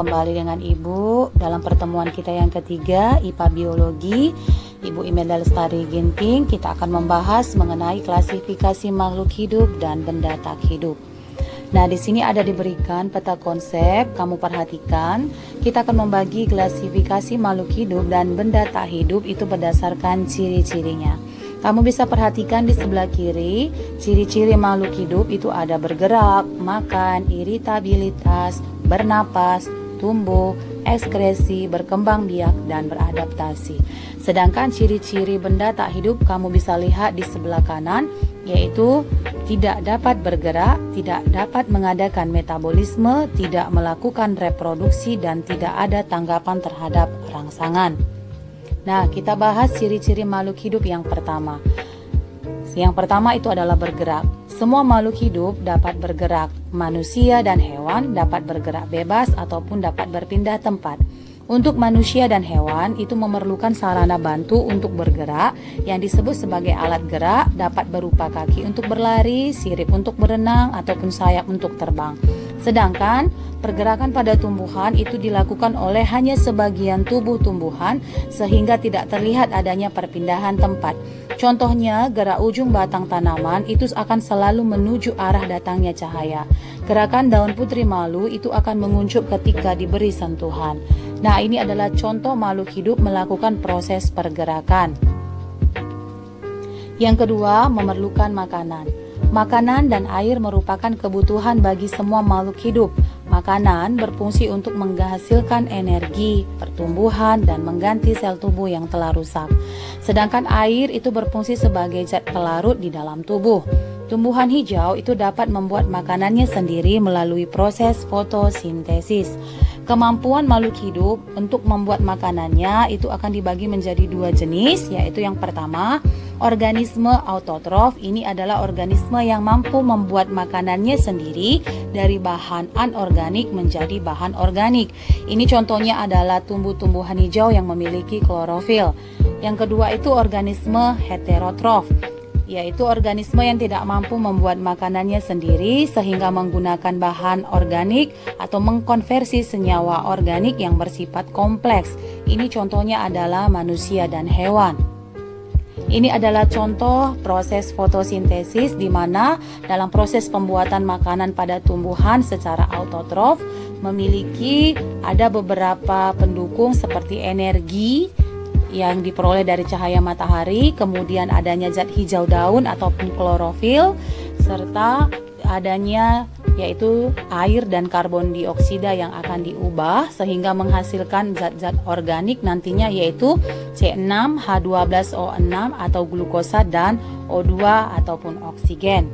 Kembali dengan Ibu dalam pertemuan kita yang ketiga, IPA Biologi. Ibu Imelda Lestari Ginting, kita akan membahas mengenai klasifikasi makhluk hidup dan benda tak hidup. Nah, di sini ada diberikan peta konsep, kamu perhatikan. Kita akan membagi klasifikasi makhluk hidup dan benda tak hidup itu berdasarkan ciri-cirinya. Kamu bisa perhatikan di sebelah kiri, ciri-ciri makhluk hidup itu ada bergerak, makan, iritabilitas, bernapas, tumbuh, ekskresi, berkembang biak, dan beradaptasi. Sedangkan ciri-ciri benda tak hidup kamu bisa lihat di sebelah kanan, yaitu tidak dapat bergerak, tidak dapat mengadakan metabolisme, tidak melakukan reproduksi, dan tidak ada tanggapan terhadap rangsangan. Nah, kita bahas ciri-ciri makhluk hidup yang pertama. Yang pertama itu adalah bergerak. Semua makhluk hidup dapat bergerak. Manusia dan hewan dapat bergerak bebas ataupun dapat berpindah tempat. Untuk manusia dan hewan itu memerlukan sarana bantu untuk bergerak yang disebut sebagai alat gerak, dapat berupa kaki untuk berlari, sirip untuk berenang, ataupun sayap untuk terbang. Sedangkan pergerakan pada tumbuhan itu dilakukan oleh hanya sebagian tubuh tumbuhan sehingga tidak terlihat adanya perpindahan tempat. Contohnya, gerak ujung batang tanaman itu akan selalu menuju arah datangnya cahaya. Gerakan daun putri malu itu akan menguncup ketika diberi sentuhan. Nah, ini adalah contoh makhluk hidup melakukan proses pergerakan. Yang kedua, memerlukan makanan. Makanan dan air merupakan kebutuhan bagi semua makhluk hidup. Makanan berfungsi untuk menghasilkan energi, pertumbuhan, dan mengganti sel tubuh yang telah rusak. Sedangkan air itu berfungsi sebagai zat pelarut di dalam tubuh. Tumbuhan hijau itu dapat membuat makanannya sendiri melalui proses fotosintesis. Kemampuan makhluk hidup untuk membuat makanannya itu akan dibagi menjadi dua jenis, yaitu yang pertama, organisme autotrof. Ini adalah organisme yang mampu membuat makanannya sendiri dari bahan anorganik menjadi bahan organik. Ini contohnya adalah tumbuh-tumbuhan hijau yang memiliki klorofil. Yang kedua itu organisme heterotrof, yaitu organisme yang tidak mampu membuat makanannya sendiri sehingga menggunakan bahan organik atau mengkonversi senyawa organik yang bersifat kompleks. Ini contohnya adalah manusia dan hewan. Ini adalah contoh proses fotosintesis di mana dalam proses pembuatan makanan pada tumbuhan secara autotrof memiliki ada beberapa pendukung seperti energi yang diperoleh dari cahaya matahari, kemudian adanya zat hijau daun ataupun klorofil, serta adanya yaitu air dan karbon dioksida yang akan diubah sehingga menghasilkan zat-zat organik nantinya yaitu C6, H12O6 atau glukosa dan O2 ataupun oksigen.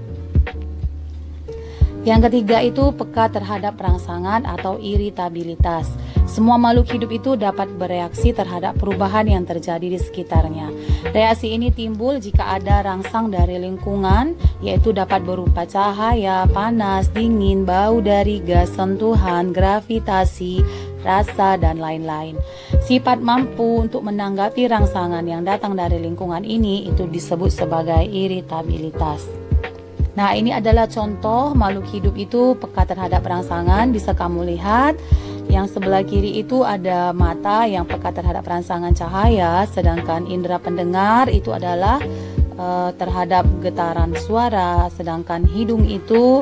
Yang ketiga itu peka terhadap rangsangan atau iritabilitas. Semua makhluk hidup itu dapat bereaksi terhadap perubahan yang terjadi di sekitarnya. Reaksi ini timbul jika ada rangsang dari lingkungan, yaitu dapat berupa cahaya, panas, dingin, bau dari gas, sentuhan, gravitasi, rasa, dan lain-lain. Sifat mampu untuk menanggapi rangsangan yang datang dari lingkungan ini itu disebut sebagai iritabilitas. Nah, ini adalah contoh makhluk hidup itu peka terhadap rangsangan. Bisa kamu lihat yang sebelah kiri itu ada mata yang peka terhadap rangsangan cahaya, sedangkan indera pendengar itu adalah terhadap getaran suara, sedangkan hidung itu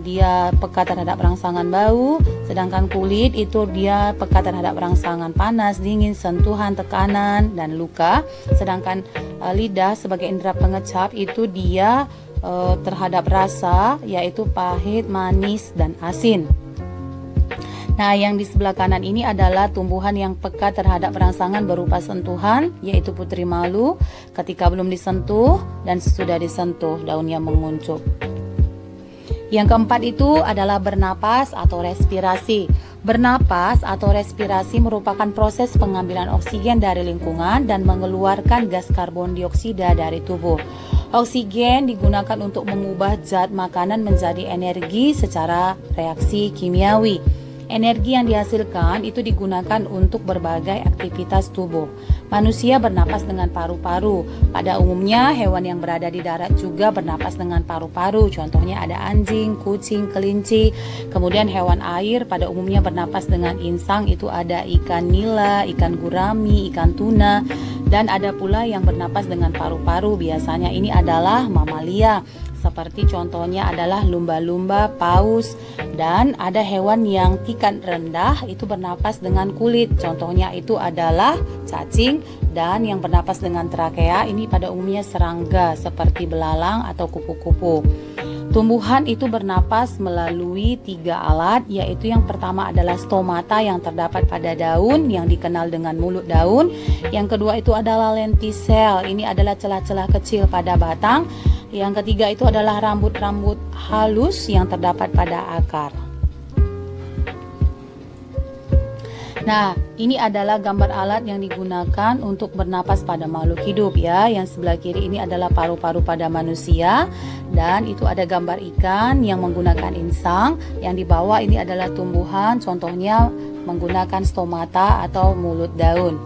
dia peka terhadap rangsangan bau, sedangkan kulit itu dia peka terhadap rangsangan panas, dingin, sentuhan, tekanan, dan luka, sedangkan lidah sebagai indera pengecap itu dia terhadap rasa, yaitu pahit, manis, dan asin. Nah, yang di sebelah kanan ini adalah tumbuhan yang peka terhadap rangsangan berupa sentuhan, yaitu putri malu ketika belum disentuh dan sesudah disentuh daunnya menguncup. Yang keempat itu adalah bernapas atau respirasi. Bernapas atau respirasi merupakan proses pengambilan oksigen dari lingkungan dan mengeluarkan gas karbon dioksida dari tubuh. Oksigen digunakan untuk mengubah zat makanan menjadi energi secara reaksi kimiawi. Energi yang dihasilkan itu digunakan untuk berbagai aktivitas tubuh. Manusia bernapas dengan paru-paru. Pada umumnya hewan yang berada di darat juga bernapas dengan paru-paru. Contohnya ada anjing, kucing, kelinci. Kemudian hewan air pada umumnya bernapas dengan insang, itu ada ikan nila, ikan gurami, ikan tuna. Dan ada pula yang bernapas dengan paru-paru. Biasanya ini adalah mamalia. Seperti contohnya adalah lumba-lumba, paus, dan ada hewan yang tingkat rendah itu bernapas dengan kulit. Contohnya itu adalah cacing, dan yang bernapas dengan trakea ini pada umumnya serangga seperti belalang atau kupu-kupu. Tumbuhan itu bernapas melalui 3 alat, yaitu yang pertama adalah stomata yang terdapat pada daun yang dikenal dengan mulut daun. Yang kedua itu adalah lentisel, ini adalah celah-celah kecil pada batang. Yang ketiga itu adalah rambut-rambut halus yang terdapat pada akar. Nah, ini adalah gambar alat yang digunakan untuk bernapas pada makhluk hidup ya. Yang sebelah kiri ini adalah paru-paru pada manusia, dan itu ada gambar ikan yang menggunakan insang. Yang di bawah ini adalah tumbuhan, contohnya menggunakan stomata atau mulut daun.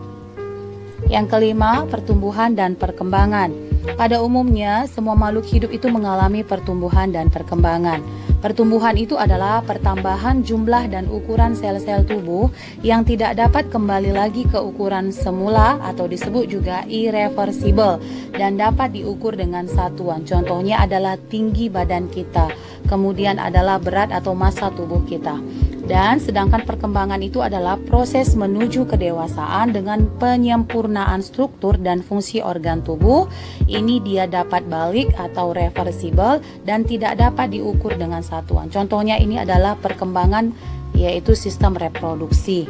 Yang kelima, pertumbuhan dan perkembangan. Pada umumnya, semua makhluk hidup itu mengalami pertumbuhan dan perkembangan. Pertumbuhan itu adalah pertambahan jumlah dan ukuran sel-sel tubuh yang tidak dapat kembali lagi ke ukuran semula atau disebut juga irreversible dan dapat diukur dengan satuan. Contohnya adalah tinggi badan kita, kemudian adalah berat atau massa tubuh kita. Dan sedangkan perkembangan itu adalah proses menuju kedewasaan dengan penyempurnaan struktur dan fungsi organ tubuh. Ini dia dapat balik atau reversible dan tidak dapat diukur dengan satuan. Contohnya ini adalah perkembangan yaitu sistem reproduksi.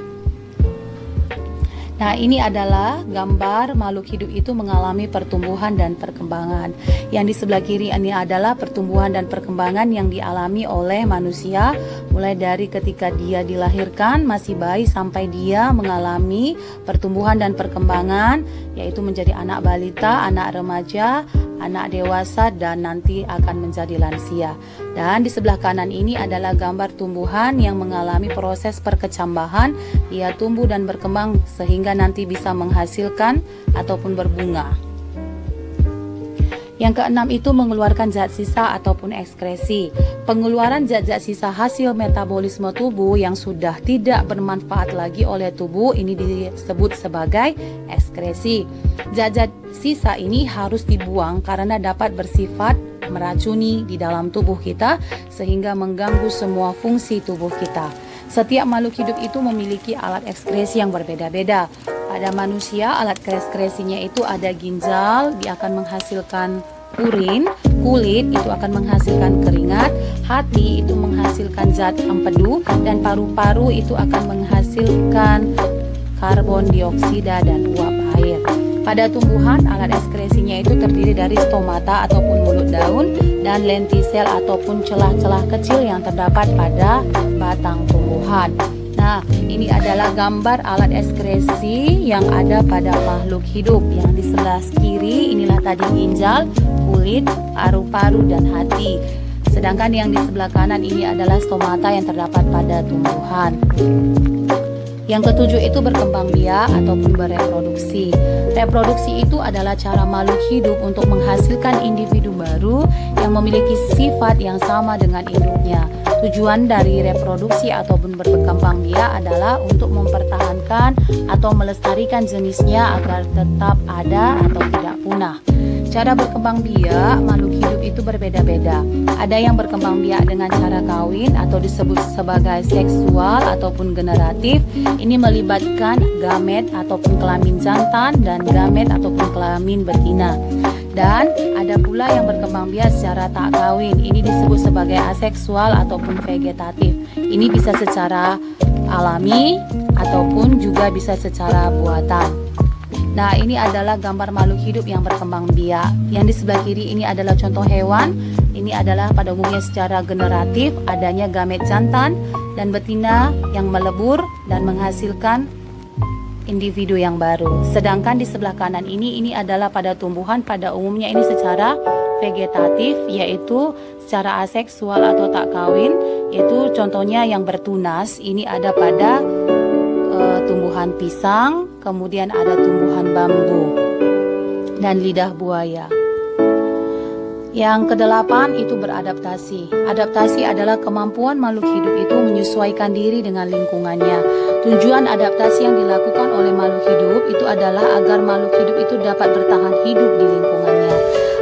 Nah, ini adalah gambar makhluk hidup itu mengalami pertumbuhan dan perkembangan. Yang di sebelah kiri ini adalah pertumbuhan dan perkembangan yang dialami oleh manusia mulai dari ketika dia dilahirkan masih bayi sampai dia mengalami pertumbuhan dan perkembangan, yaitu menjadi anak balita, anak remaja, anak dewasa, dan nanti akan menjadi lansia. Dan di sebelah kanan ini adalah gambar tumbuhan yang mengalami proses perkecambahan. Ia tumbuh dan berkembang sehingga nanti bisa menghasilkan ataupun berbunga. Yang keenam itu mengeluarkan zat sisa ataupun ekskresi. Pengeluaran zat-zat sisa hasil metabolisme tubuh yang sudah tidak bermanfaat lagi oleh tubuh ini disebut sebagai ekskresi. Zat-zat sisa ini harus dibuang karena dapat bersifat meracuni di dalam tubuh kita sehingga mengganggu semua fungsi tubuh kita. Setiap makhluk hidup itu memiliki alat ekskresi yang berbeda-beda. Pada manusia, alat ekskresinya itu ada ginjal, dia akan menghasilkan urin, kulit itu akan menghasilkan keringat, hati itu menghasilkan zat empedu, dan paru-paru itu akan menghasilkan karbon dioksida dan uap air. Pada tumbuhan, alat ekskresinya itu terdiri dari stomata ataupun mulut daun dan lentisel ataupun celah-celah kecil yang terdapat pada batang tumbuhan. Nah, ini adalah gambar alat ekskresi yang ada pada makhluk hidup. Yang di sebelah kiri inilah tadi ginjal, kulit, paru-paru, dan hati. Sedangkan yang di sebelah kanan ini adalah stomata yang terdapat pada tumbuhan. Yang ketujuh itu berkembang biak ataupun bereproduksi. Reproduksi itu adalah cara makhluk hidup untuk menghasilkan individu baru yang memiliki sifat yang sama dengan induknya. Tujuan dari reproduksi ataupun berkembang biak adalah untuk mempertahankan atau melestarikan jenisnya agar tetap ada atau tidak punah. Cara berkembang biak makhluk hidup itu berbeda-beda. Ada yang berkembang biak dengan cara kawin atau disebut sebagai seksual ataupun generatif. Ini melibatkan gamet ataupun kelamin jantan dan gamet ataupun kelamin betina. Dan ada pula yang berkembang biak secara tak kawin. Ini disebut sebagai aseksual ataupun vegetatif. Ini bisa secara alami ataupun juga bisa secara buatan. Nah, ini adalah gambar makhluk hidup yang berkembang biak. Yang di sebelah kiri ini adalah contoh hewan. Ini adalah pada umumnya secara generatif, adanya gamet jantan dan betina yang melebur dan menghasilkan individu yang baru. Sedangkan di sebelah kanan ini adalah pada tumbuhan, pada umumnya ini secara vegetatif, yaitu secara aseksual atau tak kawin. yaitu contohnya yang bertunas ini ada pada tumbuhan pisang, kemudian ada tumbuhan bambu dan lidah buaya. Yang kedelapan itu beradaptasi. Adaptasi adalah kemampuan makhluk hidup itu menyesuaikan diri dengan lingkungannya. Tujuan adaptasi yang dilakukan oleh makhluk hidup itu adalah agar makhluk hidup itu dapat bertahan hidup di lingkungannya.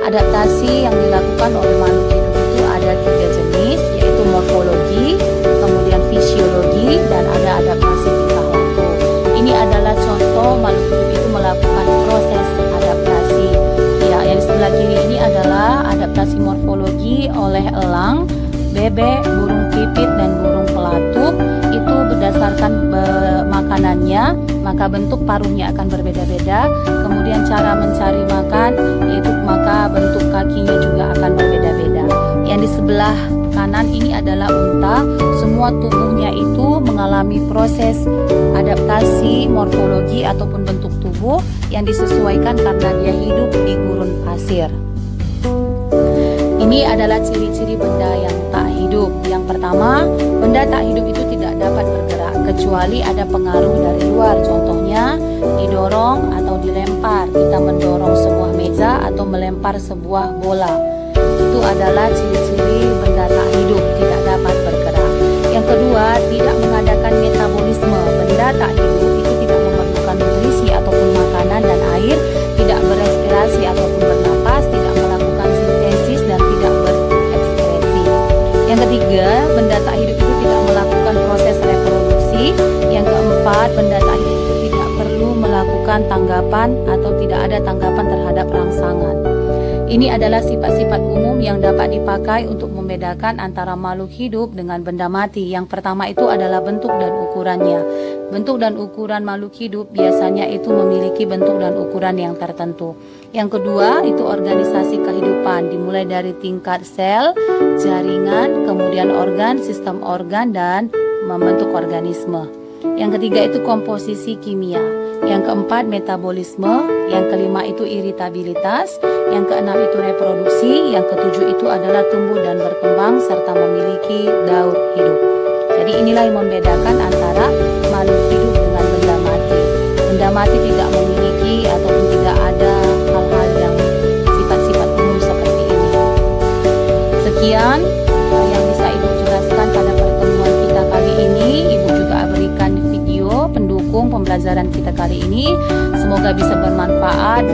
Adaptasi yang dilakukan oleh makhluk hidup itu ada 3 jenis, yaitu morfologi, kemudian fisiologi, dan ada adaptasi tingkah laku. Ini adalah contoh makhluk hidup itu melakukan proses adaptasi. Ya, yang di sebelah kiri ini adalah adaptasi morfologi oleh elang, bebek, burung pipit, dan burung pelatuk. Itu berdasarkan makanannya, maka bentuk paruhnya akan berbeda-beda. Kemudian cara mencari makan, yaitu maka bentuk kakinya juga akan berbeda-beda. Yang di sebelah kanan ini adalah unta. Semua tubuhnya itu mengalami proses adaptasi morfologi ataupun bentuk tubuh yang disesuaikan karena dia hidup di gurun pasir. Ini adalah ciri-ciri benda yang tak hidup. Yang pertama, benda tak hidup itu tidak dapat bergerak kecuali ada pengaruh dari luar. Contohnya didorong atau dilempar. Kita mendorong sebuah meja atau melempar sebuah bola. Itu adalah ciri-ciri benda tak hidup, tidak dapat bergerak. Yang kedua, tidak mengadakan metabolisme. Benda tak hidup itu tidak memerlukan nutrisi ataupun makanan dan air, tidak berespirasi ataupun bernapas, tidak melakukan sintesis dan tidak berekskresi. Yang ketiga, benda tak hidup itu tidak melakukan proses reproduksi. Yang keempat, benda tak hidup itu tidak perlu melakukan tanggapan atau tidak ada tanggapan terhadap rangsangan. Ini adalah sifat-sifat umum yang dapat dipakai untuk membedakan antara makhluk hidup dengan benda mati. Yang pertama itu adalah bentuk dan ukurannya. Bentuk dan ukuran makhluk hidup biasanya itu memiliki bentuk dan ukuran yang tertentu. Yang kedua itu organisasi kehidupan, dimulai dari tingkat sel, jaringan, kemudian organ, sistem organ, dan membentuk organisme. Yang ketiga itu komposisi kimia. Yang keempat metabolisme, yang kelima itu iritabilitas, yang keenam itu reproduksi, yang ketujuh itu adalah tumbuh dan berkembang serta memiliki daur hidup. Jadi inilah yang membedakan antara makhluk hidup dengan benda mati. Benda mati tidak memiliki ataupun tidak ada hal-hal yang sifat-sifat umum seperti ini. Sekian yang bisa Ibu jelaskan pada pertemuan kita kali ini. Ibu juga berikan video pendukung pembelajaran kita kali ini. Semoga bisa bermanfaat.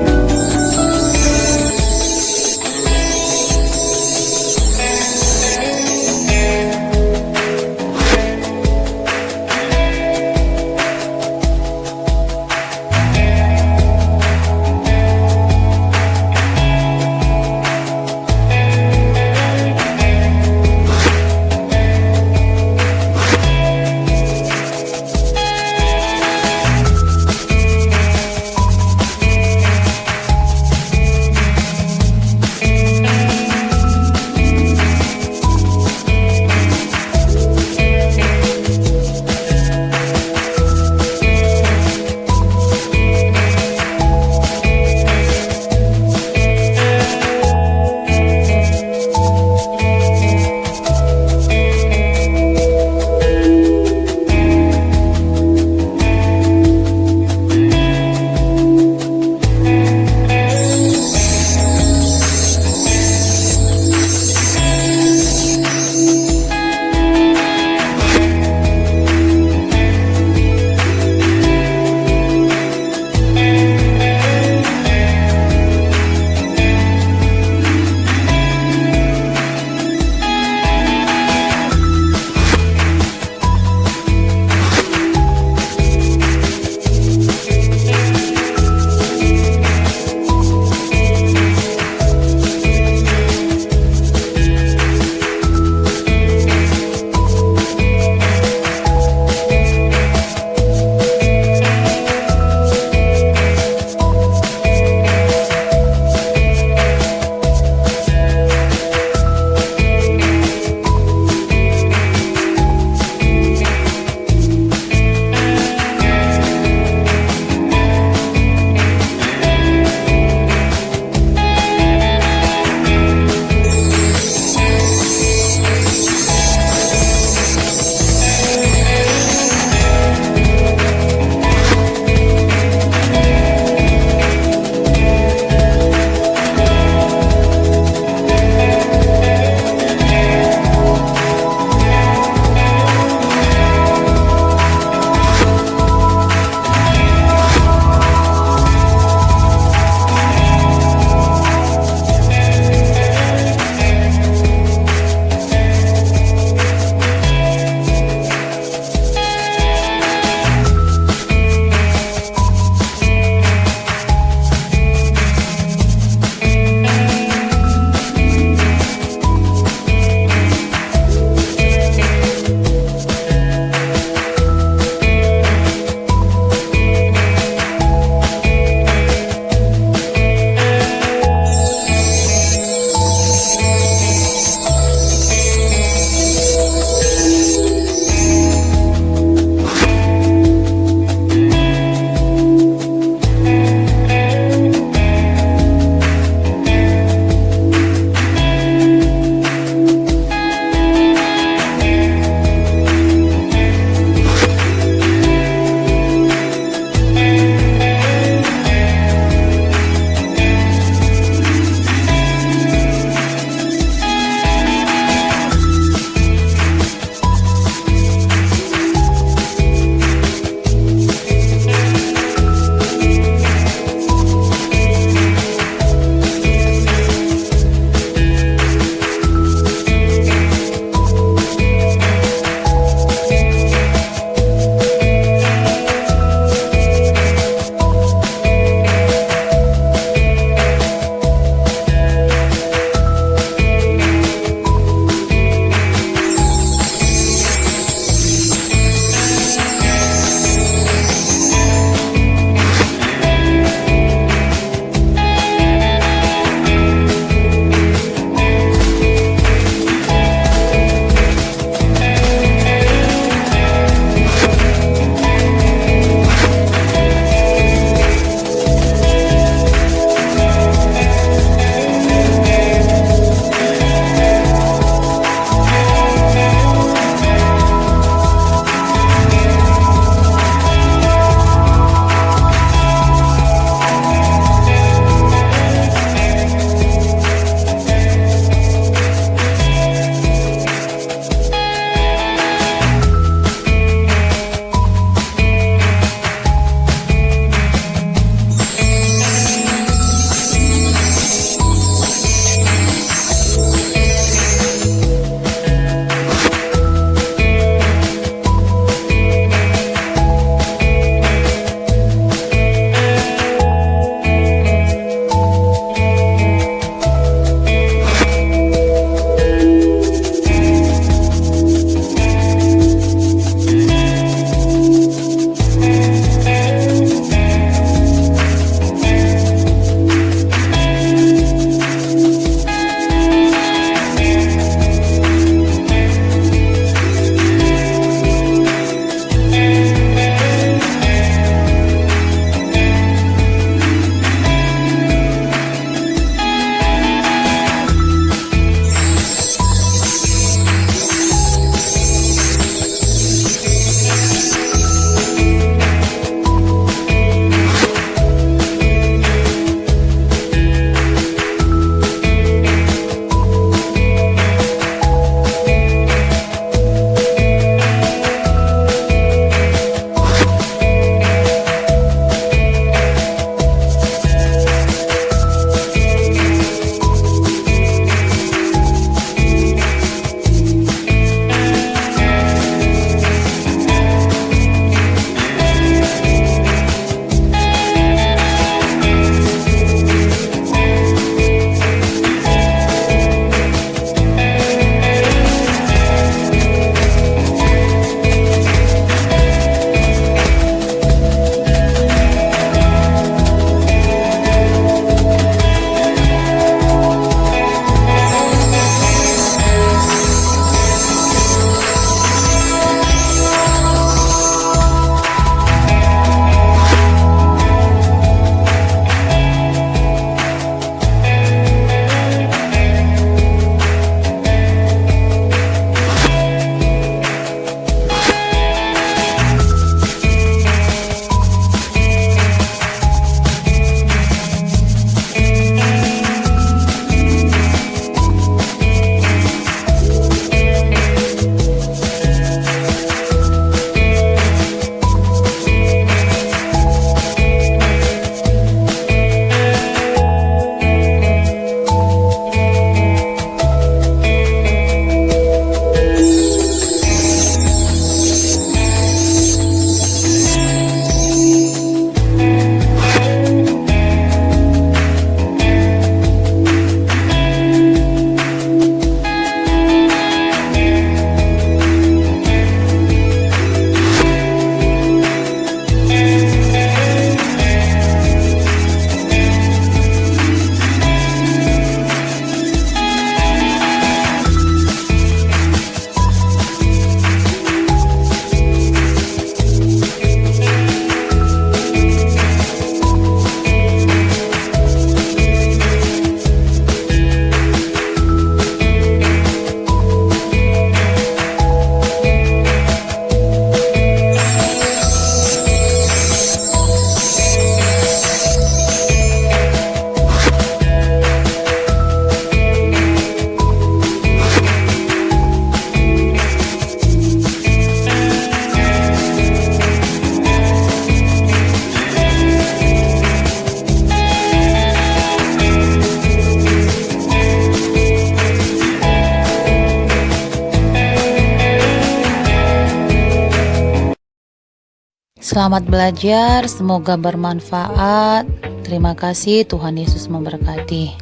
Selamat belajar, semoga bermanfaat. Terima kasih, Tuhan Yesus memberkati.